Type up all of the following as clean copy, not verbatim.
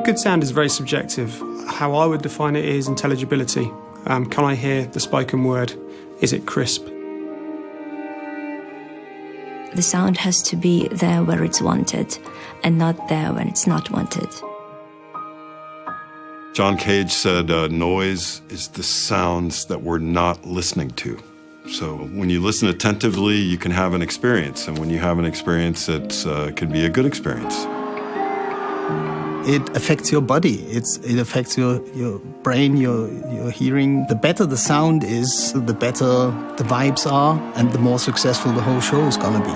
Good sound is very subjective. How I would define it is intelligibility. Can I hear the spoken word? Is it crisp? The sound has to be there where it's wanted and not there when it's not wanted. John Cage said noise is the sounds that we're not listening to. So when you listen attentively, you can have an experience. And when you have an experience, it can be a good experience. It affects your body. It affects your brain, your hearing. The better the sound is, the better the vibes are, and the more successful the whole show is going to be.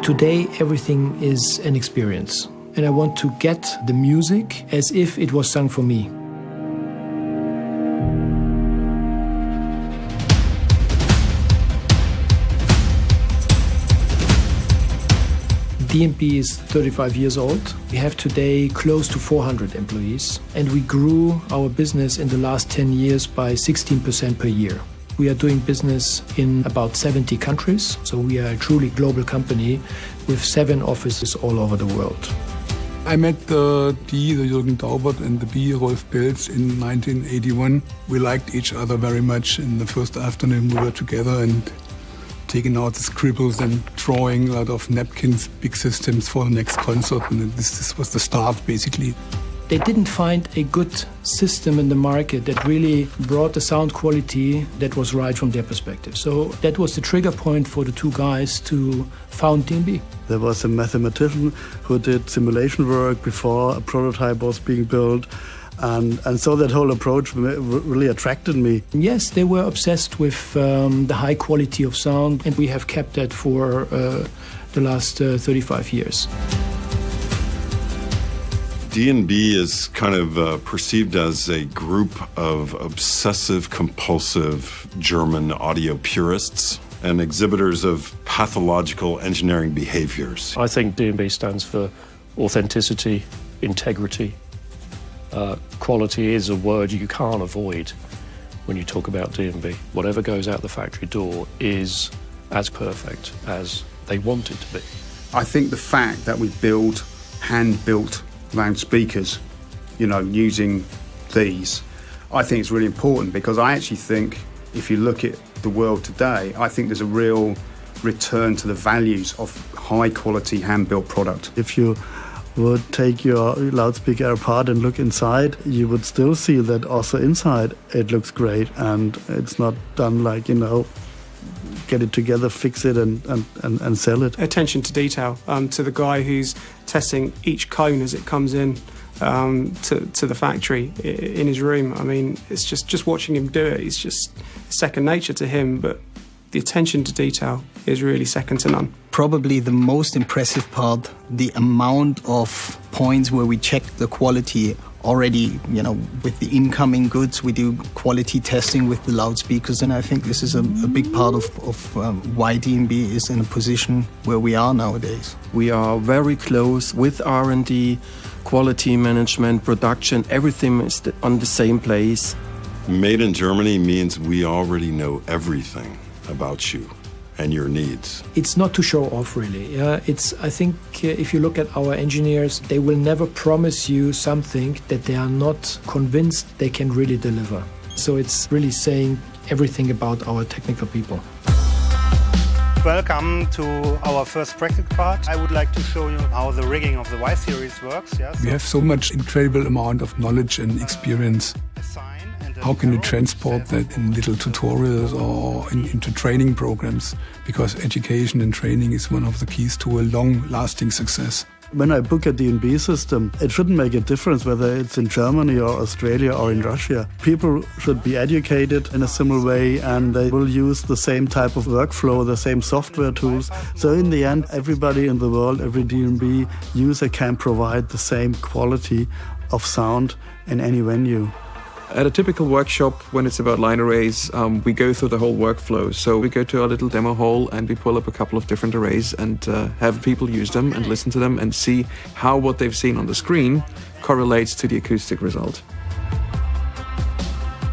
Today, everything is an experience. And I want to get the music as if it was sung for me. D&b is 35 years old. We have today close to 400 employees, and we grew our business in the last 10 years by 16% per year. We are doing business in about 70 countries, so we are a truly global company with 7 offices all over the world. I met the D, the Jürgen Daubert, and the B, Rolf Belz, in 1981. We liked each other very much. In the first afternoon we were together and taking out the scribbles and drawing a lot of napkins, big systems for the next concert. And this was the start, basically. They didn't find a good system in the market that really brought the sound quality that was right from their perspective. So that was the trigger point for the two guys to found D&b. There was a mathematician who did simulation work before a prototype was being built. And so that whole approach really attracted me. Yes, they were obsessed with the high quality of sound, and we have kept that for the last 35 years. D&b is kind of perceived as a group of obsessive-compulsive German audio purists and exhibitors of pathological engineering behaviors. I think D&b stands for authenticity, integrity. Quality is a word you can't avoid when you talk about D&b. Whatever goes out the factory door is as perfect as they want it to be. I think the fact that we build hand-built loudspeakers, using these, I think it's really important, because I actually think if you look at the world today, I think there's a real return to the values of high-quality hand-built product. If you would take your loudspeaker apart and look inside, you would still see that also inside it looks great, and it's not done like, get it together, fix it and sell it. Attention to detail, to the guy who's testing each cone as it comes in to the factory in his room. I mean, it's just watching him do it. It's just second nature to him, but the attention to detail is really second to none. Probably the most impressive part, the amount of points where we check the quality already, with the incoming goods. We do quality testing with the loudspeakers, and I think this is a big part of why D&b is in a position where we are nowadays. We are very close with R&D, quality management, production, everything is on the same place. Made in Germany means we already know everything about you and your needs. It's not to show off, really. I think if you look at our engineers, they will never promise you something that they are not convinced they can really deliver. So it's really saying everything about our technical people. Welcome to our first practical part. I would like to show you how the rigging of the Y-series works. We have so much incredible amount of knowledge and experience. How can you transport that in little tutorials or into training programs? Because education and training is one of the keys to a long-lasting success. When I book a D&b system, it shouldn't make a difference whether it's in Germany or Australia or in Russia. People should be educated in a similar way, and they will use the same type of workflow, the same software tools. So in the end, everybody in the world, every D&b user can provide the same quality of sound in any venue. At a typical workshop, when it's about line arrays, we go through the whole workflow. So we go to our little demo hall and we pull up a couple of different arrays and have people use them and listen to them and see how what they've seen on the screen correlates to the acoustic result.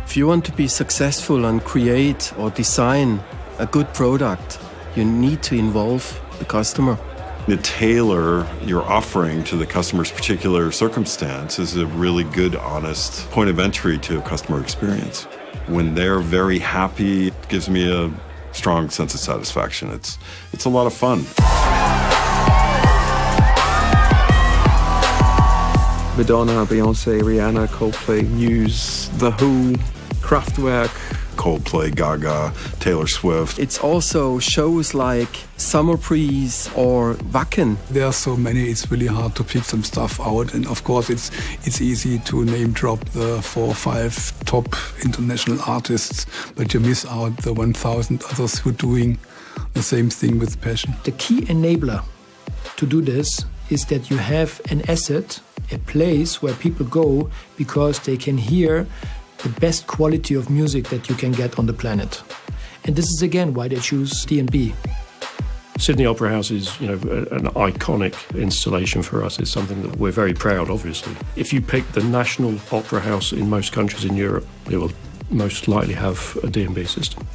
If you want to be successful and create or design a good product, you need to involve the customer. To tailor your offering to the customer's particular circumstance is a really good, honest point of entry to a customer experience. When they're very happy, it gives me a strong sense of satisfaction. It's a lot of fun. Madonna, Beyonce, Rihanna, Coldplay, Muse, The Who, Kraftwerk, Coldplay, Gaga, Taylor Swift. It's also shows like Summer Breeze or Wacken. There are so many, it's really hard to pick some stuff out. And of course, it's easy to name drop the 4 or 5 top international artists, but you miss out the 1,000 others who are doing the same thing with passion. The key enabler to do this is that you have an asset, a place where people go because they can hear the best quality of music that you can get on the planet. And this is again why they choose D&B. Sydney Opera House is, an iconic installation for us. It's something that we're very proud, obviously. If you pick the national opera house in most countries in Europe, it will most likely have a D&B system.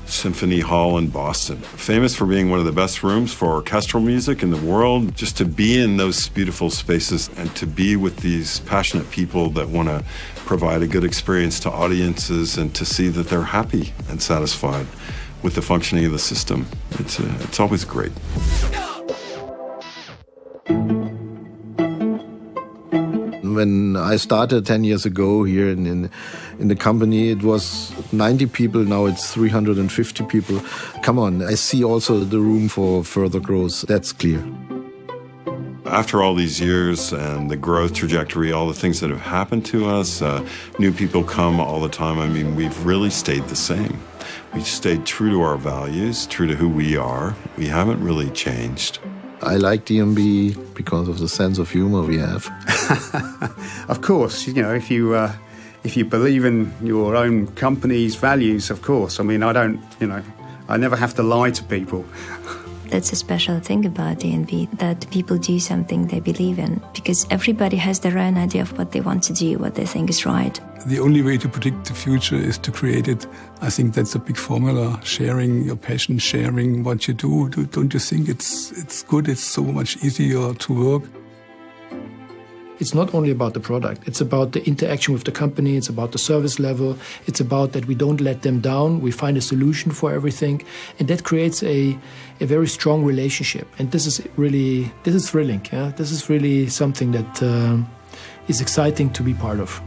Symphony Hall in Boston, famous for being one of the best rooms for orchestral music in the world. Just to be in those beautiful spaces and to be with these passionate people that want to provide a good experience to audiences and to see that they're happy and satisfied with the functioning of the system. It's always great. When I started 10 years ago here in the company, it was 90 people. Now it's 350 people. Come on, I see also the room for further growth. That's clear. After all these years and the growth trajectory, all the things that have happened to us, new people come all the time. I mean, we've really stayed the same. We've stayed true to our values, true to who we are. We haven't really changed. I like D&B because of the sense of humor we have. Of course, if you believe in your own company's values, of course. I mean, I never have to lie to people. That's a special thing about D&B, that people do something they believe in, because everybody has their own idea of what they want to do, what they think is right. The only way to predict the future is to create it. I think that's a big formula, sharing your passion, sharing what you do. Don't you think it's good? It's so much easier to work. It's not only about the product, it's about the interaction with the company, it's about the service level, it's about that we don't let them down, we find a solution for everything, and that creates a very strong relationship. And this is thrilling, yeah? This is really something that is exciting to be part of.